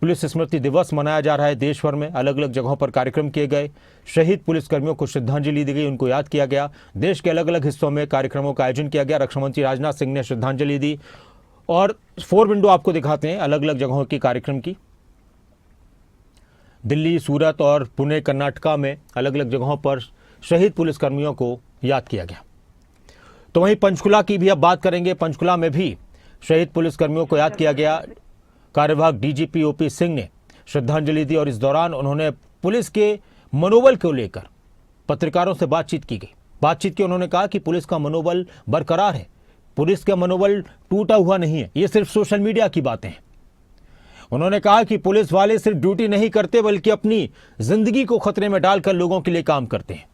Police स्मृति दिवस मनाया जा रहा है। देश भर में अलग अलग जगहों पर कार्यक्रम किए गए, शहीद पुलिसकर्मियों को श्रद्धांजलि दी गई, उनको याद किया गया। देश के अलग अलग हिस्सों में कार्यक्रमों का आयोजन किया गया। रक्षा मंत्री राजनाथ सिंह ने श्रद्धांजलि दी और 4 विंडो आपको दिखाते हैं अलग अलग जगहों की कार्यक्रम की। दिल्ली, सूरत और पुणे, कर्नाटका में अलग अलग जगहों पर शहीद पुलिसकर्मियों को याद किया गया। तो वहीं पंचकुला की भी अब बात करेंगे। पंचकुला में भी शहीद पुलिसकर्मियों को याद किया गया। कार्यवाहक डीजीपी ओपी सिंह ने श्रद्धांजलि दी और इस दौरान उन्होंने पुलिस के मनोबल को लेकर पत्रकारों से बातचीत की गई। बातचीत की उन्होंने कहा कि पुलिस का मनोबल बरकरार है, पुलिस का मनोबल टूटा हुआ नहीं है, ये सिर्फ सोशल मीडिया की बातें हैं। उन्होंने कहा कि पुलिस वाले सिर्फ ड्यूटी नहीं करते बल्कि अपनी जिंदगी को खतरे में डालकर लोगों के लिए काम करते हैं।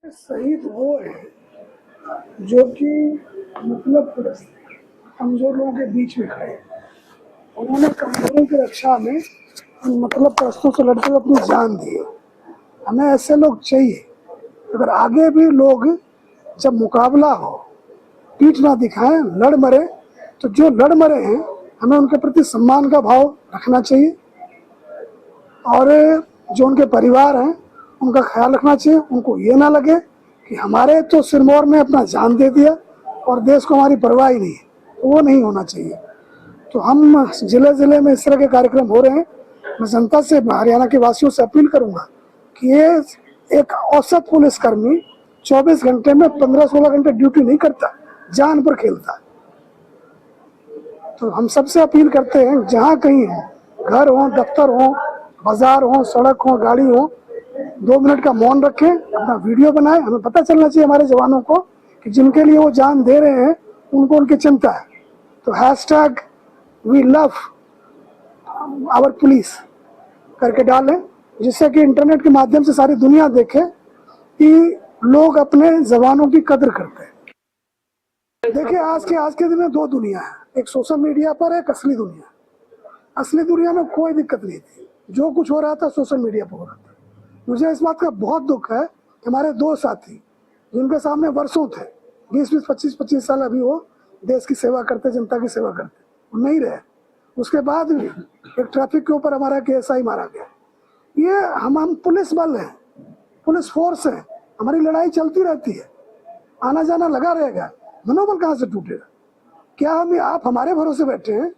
शहीद वो है जो कि मतलब कमजोर लोगों के बीच में खड़े, उन्होंने कमजोरों की रक्षा में मतलब प्रस्तुत से लड़ते हुए अपनी जान दी। हमें ऐसे लोग चाहिए। अगर आगे भी लोग जब मुकाबला हो पीठ ना दिखाएं, लड़ मरे, तो जो लड़ मरे हैं हमें उनके प्रति सम्मान का भाव रखना चाहिए और जो उनके परिवार हैं उनका ख्याल रखना चाहिए। उनको ये ना लगे कि हमारे तो सिरमौर ने अपना जान दे दिया और देश को हमारी परवाह ही नहीं है, तो वो नहीं होना चाहिए। तो हम जिले जिले में इस तरह के कार्यक्रम हो रहे हैं। मैं जनता से, हरियाणा के वासियों से अपील करूंगा कि ये एक औसत पुलिसकर्मी 24 घंटे में 15-16 घंटे ड्यूटी नहीं करता, जान पर खेलता है। तो हम सबसे अपील करते हैं, जहाँ कहीं हो, घर हो, दफ्तर हो, बाजार हो, सड़क हो, गाड़ी हो, 2 मिनट का मौन रखें, अपना वीडियो बनाएं। हमें पता चलना चाहिए हमारे जवानों को कि जिनके लिए वो जान दे रहे हैं उनको उनकी चिंता है। तो #we love our पुलिस करके डालें, जिससे कि इंटरनेट के माध्यम से सारी दुनिया देखे कि लोग अपने जवानों की कदर करते हैं। देखिए, आज के दिन में 2 दुनिया है, एक सोशल मीडिया पर, एक असली दुनिया। असली दुनिया में कोई दिक्कत नहीं थी, जो कुछ हो रहा था सोशल मीडिया पर हो रहा था। मुझे इस बात का बहुत दुख है कि हमारे 2 साथी जिनके सामने वर्षों थे, 20-20, 25-25 साल अभी वो देश की सेवा करते, जनता की सेवा करते, वो नहीं रहे। उसके बाद भी एक ट्रैफिक के ऊपर हमारा KSI मारा गया। ये हम पुलिस बल हैं, पुलिस फोर्स है, हमारी लड़ाई चलती रहती है, आना जाना लगा रहेगा। मनोबल कहाँ से टूटेगा? क्या आप हमारे भरोसे बैठे हैं?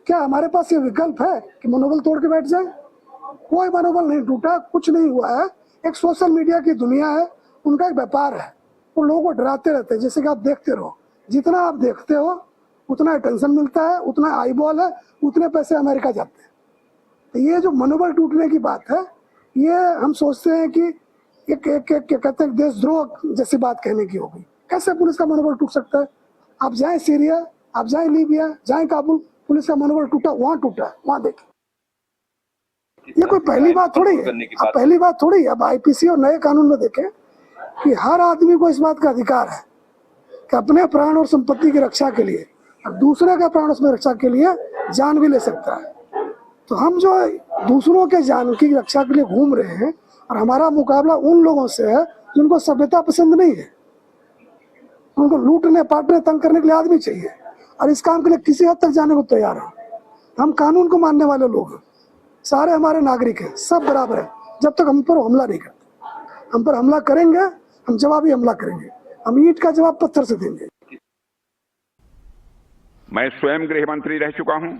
क्या हमारे पास ये विकल्प है कि मनोबल तोड़ के बैठ जाए? कोई मनोबल नहीं टूटा, कुछ नहीं हुआ है। एक सोशल मीडिया की दुनिया है, उनका एक व्यापार है, वो लोगों को डराते रहते हैं। जैसे कि आप देखते रहो, जितना आप देखते हो उतना अटेंशन मिलता है, उतना आई बॉल है, उतने पैसे अमेरिका जाते हैं। तो ये जो मनोबल टूटने की बात है, ये हम सोचते हैं कि एक कहते हैं देशद्रोह जैसी बात कहने की होगी। कैसे पुलिस का मनोबल टूट सकता है? आप जाए सीरिया, आप जाए लीबिया, जाए काबुल, पुलिस का मनोबल टूटा, वहां देखें। ये कोई पहली बात थोड़ी है। अब IPC और नए कानून में देखें कि हर आदमी को इस बात का अधिकार है कि अपने प्राण और संपत्ति की रक्षा के लिए, अब दूसरे का प्राण उसमें रक्षा के लिए जान भी ले सकता है। तो हम जो दूसरों के जान की रक्षा के लिए घूम रहे हैं, और हमारा मुकाबला उन लोगों से है जिनको सभ्यता पसंद नहीं है, उनको लूटने, पाटने, तंग करने के लिए आदमी चाहिए, और इस काम के लिए किसी हद तक जाने को तैयार है। हम कानून को मानने वाले लोग हैं, सारे हमारे नागरिक हैं, सब बराबर है। जब तक हम पर हमला नहीं करते, हम पर हमला करेंगे, हम जवाबी हमला करेंगे, हम ईंट का जवाब पत्थर से देंगे। मैं स्वयं गृह मंत्री रह चुका हूं,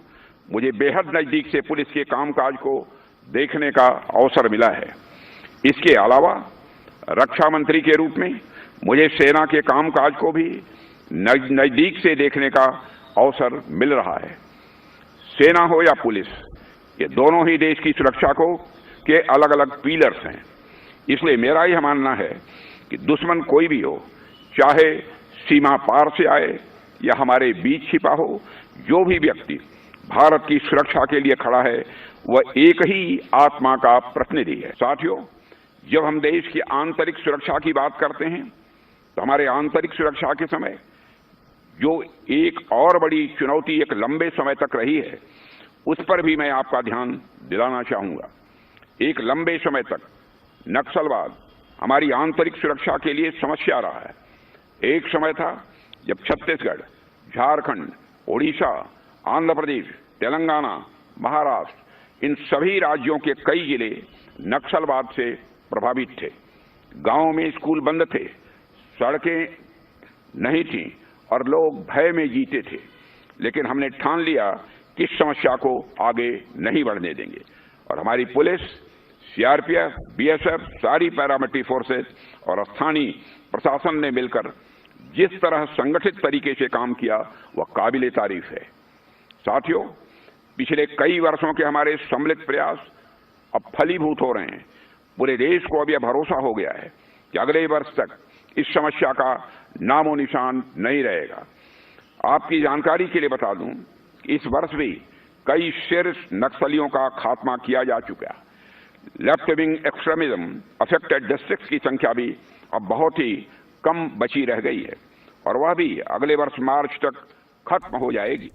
मुझे बेहद नजदीक से पुलिस के कामकाज को देखने का अवसर मिला है। इसके अलावा रक्षा मंत्री के रूप में मुझे सेना के कामकाज को भी नजदीक से देखने का अवसर मिल रहा है। सेना हो या पुलिस, ये दोनों ही देश की सुरक्षा को के अलग अलग पिलर्स हैं। इसलिए मेरा यह मानना है कि दुश्मन कोई भी हो, चाहे सीमा पार से आए या हमारे बीच छिपा हो, जो भी व्यक्ति भारत की सुरक्षा के लिए खड़ा है वह एक ही आत्मा का प्रतिनिधि है। साथियों, जब हम देश की आंतरिक सुरक्षा की बात करते हैं तो हमारे आंतरिक सुरक्षा के समय जो एक और बड़ी चुनौती एक लंबे समय तक रही है, उस पर भी मैं आपका ध्यान दिलाना चाहूंगा। एक लंबे समय तक नक्सलवाद हमारी आंतरिक सुरक्षा के लिए समस्या रहा है। एक समय था जब छत्तीसगढ़, झारखंड, ओडिशा, आंध्र प्रदेश, तेलंगाना, महाराष्ट्र, इन सभी राज्यों के कई जिले नक्सलवाद से प्रभावित थे। गांवों में स्कूल बंद थे, सड़कें नहीं थीं और लोग भय में जीते थे। लेकिन हमने ठान लिया कि इस समस्या को आगे नहीं बढ़ने देंगे और हमारी पुलिस, सीआरपीएफ, बीएसएफ, सारी पैरामिलिट्री फोर्सेस और स्थानीय प्रशासन ने मिलकर जिस तरह संगठित तरीके से काम किया वह काबिले तारीफ है। साथियों, पिछले कई वर्षों के हमारे सम्मिलित प्रयास अब फलीभूत हो रहे हैं। पूरे देश को अब यह भरोसा हो गया है कि अगले वर्ष तक इस समस्या का नामो निशान नहीं रहेगा। आपकी जानकारी के लिए बता दूं, इस वर्ष भी कई शीर्ष नक्सलियों का खात्मा किया जा चुका है। Left wing extremism affected districts की संख्या भी अब बहुत ही कम बची रह गई है और वह भी अगले वर्ष मार्च तक खत्म हो जाएगी।